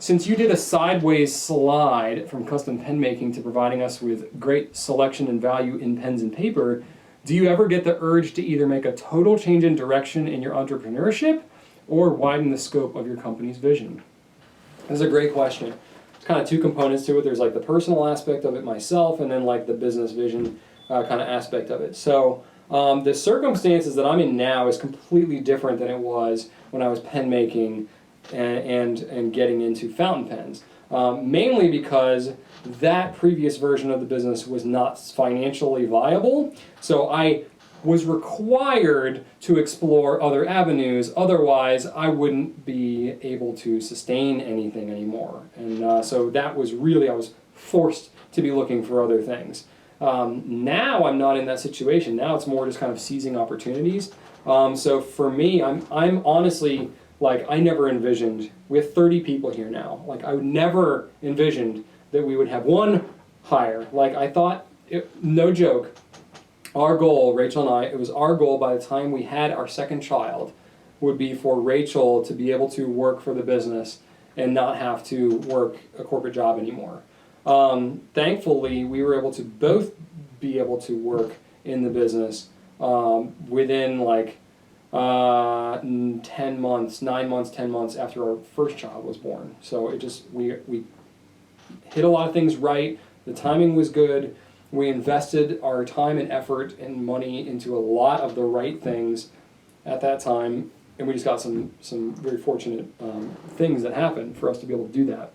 since you did a sideways slide from custom pen making to providing us with great selection and value in pens and paper, do you ever get the urge to either make a total change in direction in your entrepreneurship or widen the scope of your company's vision? This is a great question. There's kind of two components to it. There's like the personal aspect of it myself, and then like the business vision kind of aspect of it. So the circumstances that I'm in now is completely different than it was when I was pen making and getting into fountain pens. Mainly because that previous version of the business was not financially viable. So I was required to explore other avenues, otherwise I wouldn't be able to sustain anything anymore. And so that was really, I was forced to be looking for other things. Now I'm not in that situation. Now it's more just kind of seizing opportunities. So for me, I'm honestly, like, I never envisioned, we have 30 people here now, like I would never envisioned that we would have one hire. Like I thought, no joke, our goal, Rachel and I, it was our goal by the time we had our second child would be for Rachel to be able to work for the business and not have to work a corporate job anymore. Thankfully, we were able to both be able to work in the business within like 10 months, 9 months, 10 months after our first child was born. So it just, we hit a lot of things right. The timing was good. We invested our time and effort and money into a lot of the right things at that time, and we just got some very fortunate things that happened for us to be able to do that.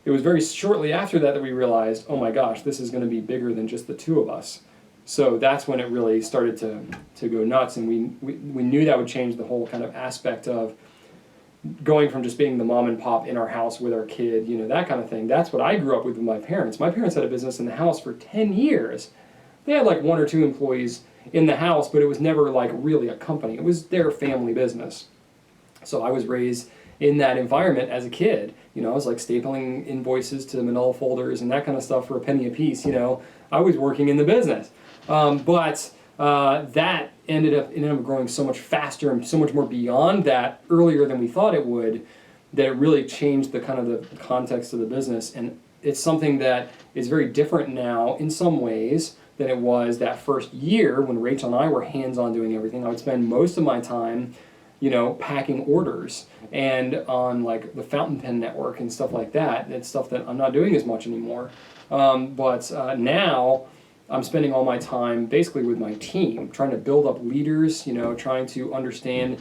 It was very shortly after that we realized, oh my gosh, this is going to be bigger than just the two of us. So that's when it really started to go nuts, and we knew that would change the whole kind of aspect of going from just being the mom and pop in our house with our kid, you know, that kind of thing. That's what I grew up with my parents. My parents had a business in the house for 10 years. They had like 1 or 2 employees in the house, but it was never like really a company. It was their family business. So I was raised in that environment as a kid. You know, I was like stapling invoices to manila folders and that kind of stuff for a penny a piece. You know, I was working in the business. But that ended up growing so much faster and so much more beyond that earlier than we thought it would, that it really changed the kind of the context of the business. And it's something that is very different now in some ways than it was that first year when Rachel and I were hands-on doing everything. I would spend most of my time, you know, packing orders and on like the fountain pen network and stuff like that. It's stuff that I'm not doing as much anymore. But now I'm spending all my time basically with my team, trying to build up leaders, you know, trying to understand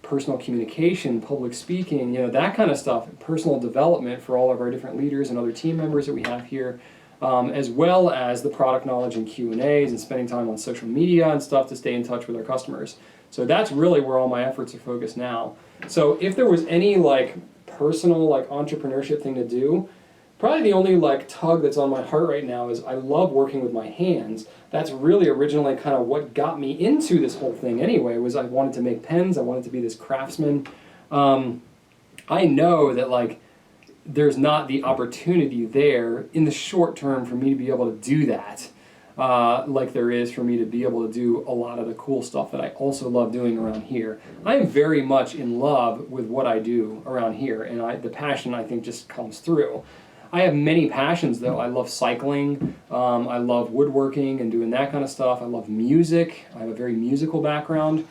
personal communication, public speaking, you know, that kind of stuff, personal development for all of our different leaders and other team members that we have here, as well as the product knowledge and Q&As and spending time on social media and stuff to stay in touch with our customers. So that's really where all my efforts are focused now. So if there was any like personal like entrepreneurship thing to do, probably the only like tug that's on my heart right now is I love working with my hands. That's really originally kind of what got me into this whole thing anyway, was I wanted to make pens, I wanted to be this craftsman. I know that like there's not the opportunity there in the short term for me to be able to do that, like there is for me to be able to do a lot of the cool stuff that I also love doing around here. I am very much in love with what I do around here, and the passion I think just comes through. I have many passions though. I love cycling, I love woodworking and doing that kind of stuff. I love music. I have a very musical background.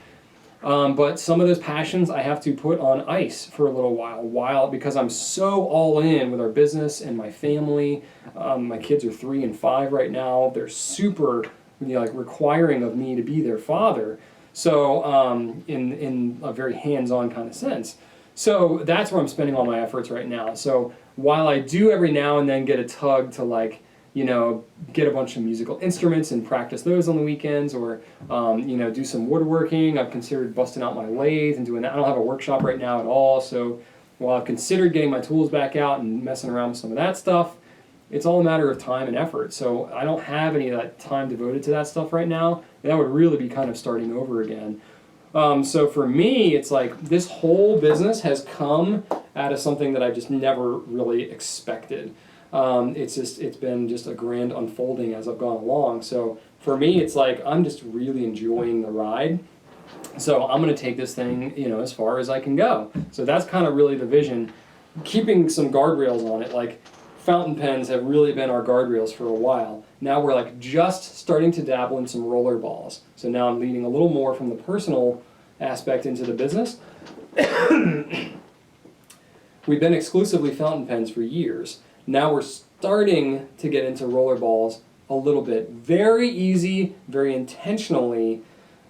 But some of those passions I have to put on ice for a little while because I'm so all in with our business and my family. My kids are 3 and 5 right now. They're super, you know, like requiring of me to be their father. So in a very hands-on kind of sense. So that's where I'm spending all my efforts right now. So while I do every now and then get a tug to like, you know, get a bunch of musical instruments and practice those on the weekends, or, you know, do some woodworking. I've considered busting out my lathe and doing that. I don't have a workshop right now at all, so while I've considered getting my tools back out and messing around with some of that stuff, it's all a matter of time and effort. So I don't have any of that time devoted to that stuff right now, and that would really be kind of starting over again. So for me, it's like this whole business has come out of something that I just never really expected. It's been just a grand unfolding as I've gone along. So for me, it's like I'm just really enjoying the ride. So I'm going to take this thing, you know, as far as I can go. So that's kind of really the vision. keeping some guardrails on it. Like fountain pens have really been our guardrails for a while. Now we're like just starting to dabble in some roller balls. So now I'm leading a little more from the personal aspect into the business. We've been exclusively fountain pens for years. Now we're starting to get into roller balls a little bit. Very easy, very intentionally,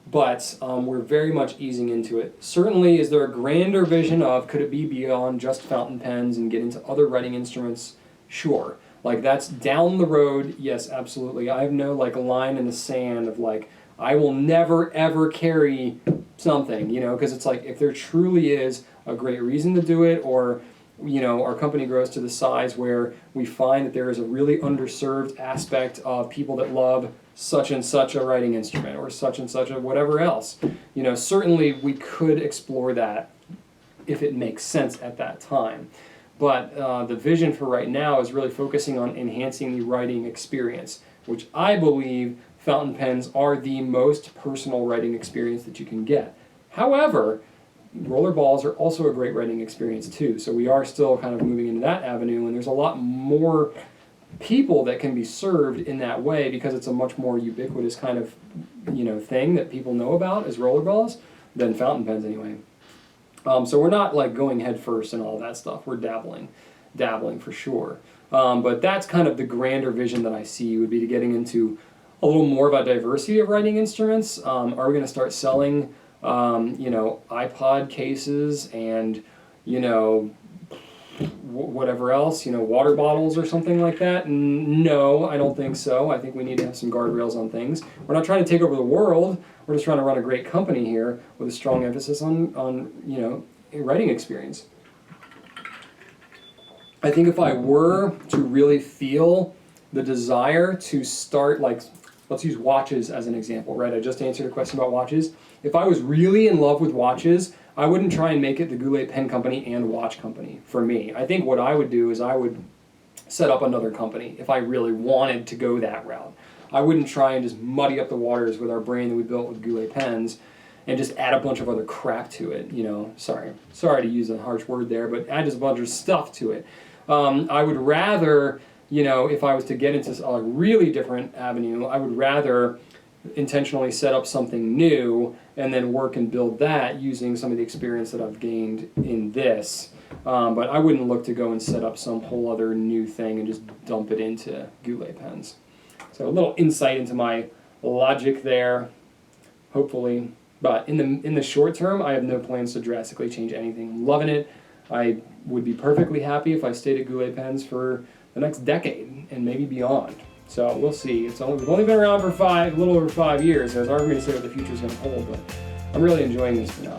but we're very much easing into it. Certainly, is there a grander vision of, could it be beyond just fountain pens and get into other writing instruments? Sure. Like that's down the road, yes, absolutely. I have no like line in the sand of like, I will never ever carry something, you know, because it's like if there truly is a great reason to do it, or you know, our company grows to the size where we find that there is a really underserved aspect of people that love such and such a writing instrument or such and such a whatever else, you know, certainly we could explore that if it makes sense at that time. But the vision for right now is really focusing on enhancing the writing experience, which I believe fountain pens are the most personal writing experience that you can get. However, roller balls are also a great writing experience too, so we are still kind of moving into that avenue, and there's a lot more people that can be served in that way because it's a much more ubiquitous kind of, you know, thing that people know about as roller balls than fountain pens anyway. So we're not like going head first and all that stuff. We're dabbling for sure. But that's kind of the grander vision that I see would be to getting into a little more of a diversity of writing instruments. Are we going to start selling, you know, iPod cases and, you know, whatever else, you know, water bottles or something like that? No, I don't think so. I think we need to have some guardrails on things. We're not trying to take over the world. We're just trying to run a great company here with a strong emphasis on you know, writing experience. I think if I were to really feel the desire to start, like, let's use watches as an example, right? I just answered a question about watches. If I was really in love with watches, I wouldn't try and make it the Goulet Pen Company and Watch Company for me. I think what I would do is I would set up another company if I really wanted to go that route. I wouldn't try and just muddy up the waters with our brain that we built with Goulet pens and just add a bunch of other crap to it, you know. Sorry to use a harsh word there, but add just a bunch of stuff to it. I would rather, you know, if I was to get into a really different avenue, I would rather intentionally set up something new and then work and build that using some of the experience that I've gained in this. But I wouldn't look to go and set up some whole other new thing and just dump it into Goulet pens. So a little insight into my logic there, hopefully. But in the short term, I have no plans to drastically change anything. I'm loving it. I would be perfectly happy if I stayed at Goulet pens for the next decade and maybe beyond. So we'll see. We've only been around for a little over 5 years, so it's hard for me to say what the future is going to hold, but I'm really enjoying this for now.